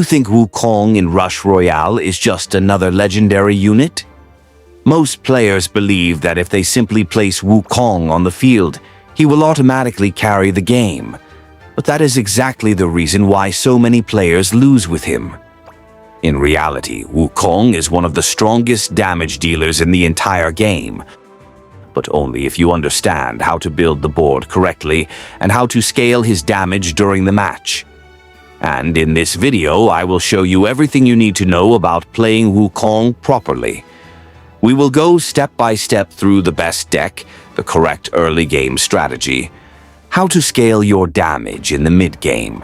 You think Wukong in Rush Royale is just another legendary unit? Most players believe that if they simply place Wukong on the field, he will automatically carry the game. But that is exactly the reason why so many players lose with him. In reality, Wukong is one of the strongest damage dealers in the entire game, but only if you understand how to build the board correctly and how to scale his damage during the match. And in this video, I will show you everything you need to know about playing Wukong properly. We will go step by step through the best deck, the correct early game strategy, how to scale your damage in the mid game,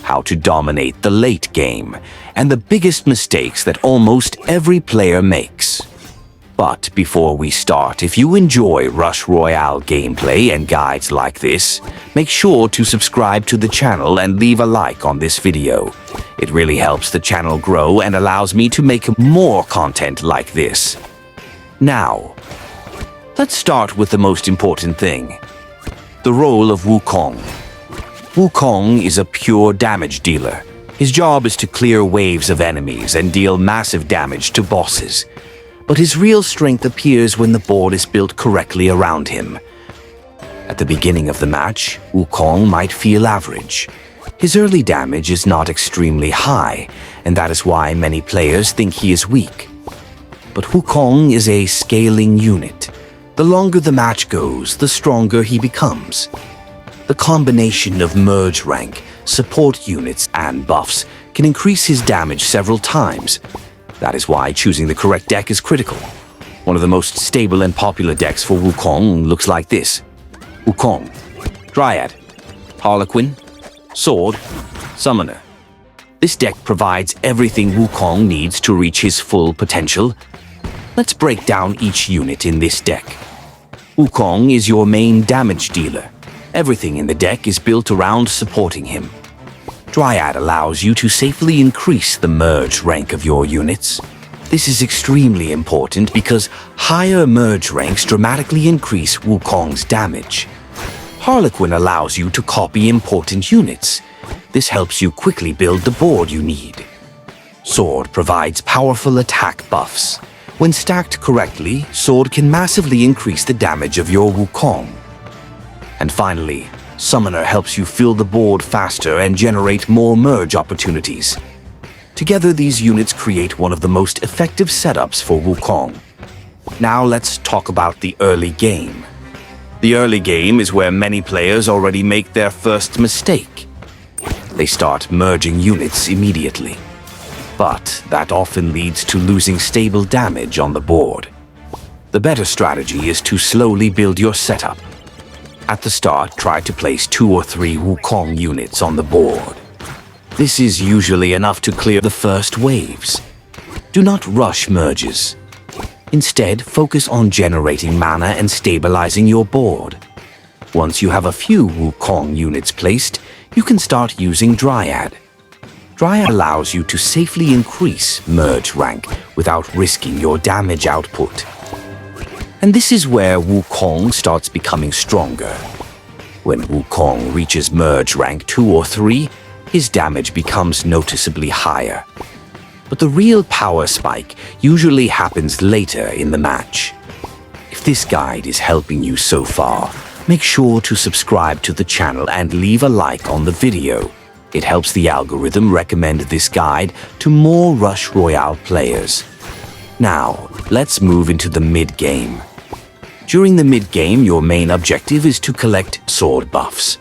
how to dominate the late game, and the biggest mistakes that almost every player makes. But before we start, if you enjoy Rush Royale gameplay and guides like this, make sure to subscribe to the channel and leave a like on this video. It really helps the channel grow and allows me to make more content like this. Now, let's start with the most important thing, the role of Wukong. Wukong is a pure damage dealer. His job is to clear waves of enemies and deal massive damage to bosses. But his real strength appears when the board is built correctly around him. At the beginning of the match, Wukong might feel average. His early damage is not extremely high, and that is why many players think he is weak. But Wukong is a scaling unit. The longer the match goes, the stronger he becomes. The combination of merge rank, support units, and buffs can increase his damage several times. That is why choosing the correct deck is critical. One of the most stable and popular decks for Wukong looks like this. Wukong, Dryad, Harlequin, Sword, Summoner. This deck provides everything Wukong needs to reach his full potential. Let's break down each unit in this deck. Wukong is your main damage dealer. Everything in the deck is built around supporting him. Dryad allows you to safely increase the merge rank of your units. This is extremely important because higher merge ranks dramatically increase Wukong's damage. Harlequin allows you to copy important units. This helps you quickly build the board you need. Sword provides powerful attack buffs. When stacked correctly, Sword can massively increase the damage of your Wukong. And finally, Summoner helps you fill the board faster and generate more merge opportunities. Together, these units create one of the most effective setups for Wukong. Now let's talk about the early game. The early game is where many players already make their first mistake. They start merging units immediately. But that often leads to losing stable damage on the board. The better strategy is to slowly build your setup. At the start, try to place 2 or 3 Wukong units on the board. This is usually enough to clear the first waves. Do not rush merges. Instead, focus on generating mana and stabilizing your board. Once you have a few Wukong units placed, you can start using Dryad. Dryad allows you to safely increase merge rank without risking your damage output. And this is where Wukong starts becoming stronger. When Wukong reaches merge rank 2 or 3, his damage becomes noticeably higher. But the real power spike usually happens later in the match. If this guide is helping you so far, make sure to subscribe to the channel and leave a like on the video. It helps the algorithm recommend this guide to more Rush Royale players. Now, let's move into the mid-game. During the mid-game, your main objective is to collect sword buffs.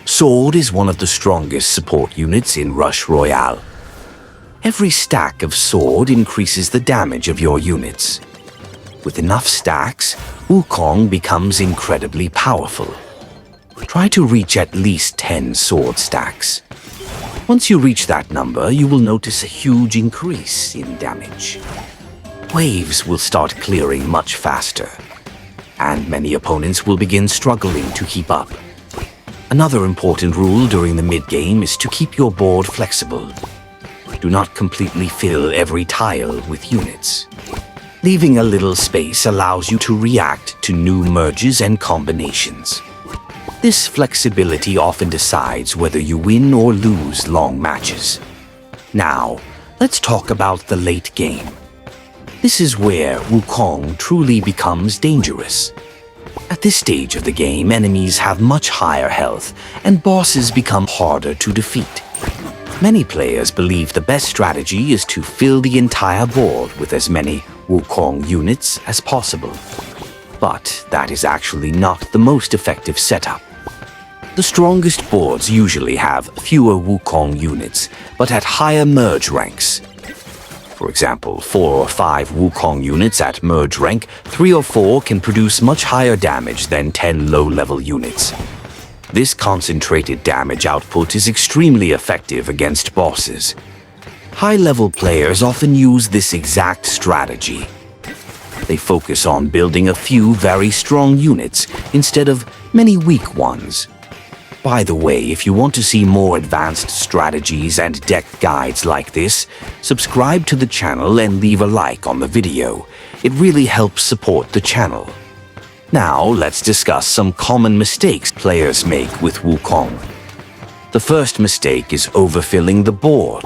Sword is one of the strongest support units in Rush Royale. Every stack of sword increases the damage of your units. With enough stacks, Wukong becomes incredibly powerful. Try to reach at least 10 sword stacks. Once you reach that number, you will notice a huge increase in damage. Waves will start clearing much faster, and many opponents will begin struggling to keep up. Another important rule during the mid-game is to keep your board flexible. Do not completely fill every tile with units. Leaving a little space allows you to react to new merges and combinations. This flexibility often decides whether you win or lose long matches. Now, let's talk about the late game. This is where Wukong truly becomes dangerous. At this stage of the game, enemies have much higher health, and bosses become harder to defeat. Many players believe the best strategy is to fill the entire board with as many Wukong units as possible. But that is actually not the most effective setup. The strongest boards usually have fewer Wukong units, but at higher merge ranks. For example, 4 or 5 Wukong units at merge rank, 3 or 4 can produce much higher damage than 10 low-level units. This concentrated damage output is extremely effective against bosses. High-level players often use this exact strategy. They focus on building a few very strong units instead of many weak ones. By the way, if you want to see more advanced strategies and deck guides like this, subscribe to the channel and leave a like on the video. It really helps support the channel. Now, let's discuss some common mistakes players make with Wukong. The first mistake is overfilling the board.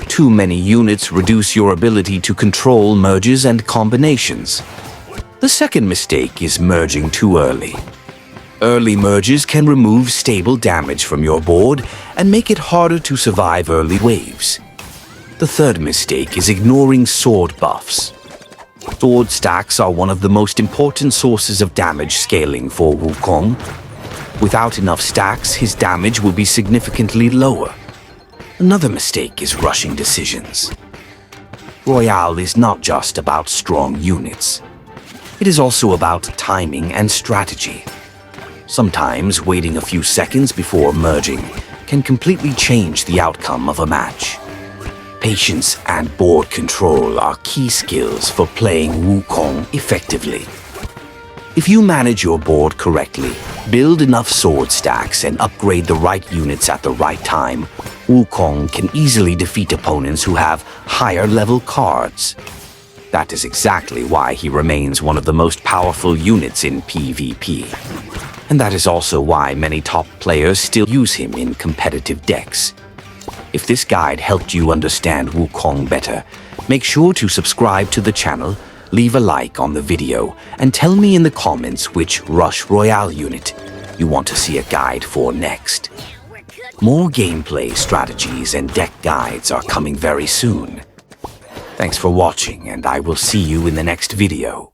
Too many units reduce your ability to control merges and combinations. The second mistake is merging too early. Early merges can remove stable damage from your board and make it harder to survive early waves. The third mistake is ignoring sword buffs. Sword stacks are one of the most important sources of damage scaling for Wukong. Without enough stacks, his damage will be significantly lower. Another mistake is rushing decisions. Royale is not just about strong units. It is also about timing and strategy. Sometimes waiting a few seconds before merging can completely change the outcome of a match. Patience and board control are key skills for playing Wukong effectively. If you manage your board correctly, build enough sword stacks and upgrade the right units at the right time, Wukong can easily defeat opponents who have higher level cards. That is exactly why he remains one of the most powerful units in PvP. And that is also why many top players still use him in competitive decks. If this guide helped you understand Wukong better, make sure to subscribe to the channel, leave a like on the video, and tell me in the comments which Rush Royale unit you want to see a guide for next. More gameplay strategies and deck guides are coming very soon. Thanks for watching, and I will see you in the next video.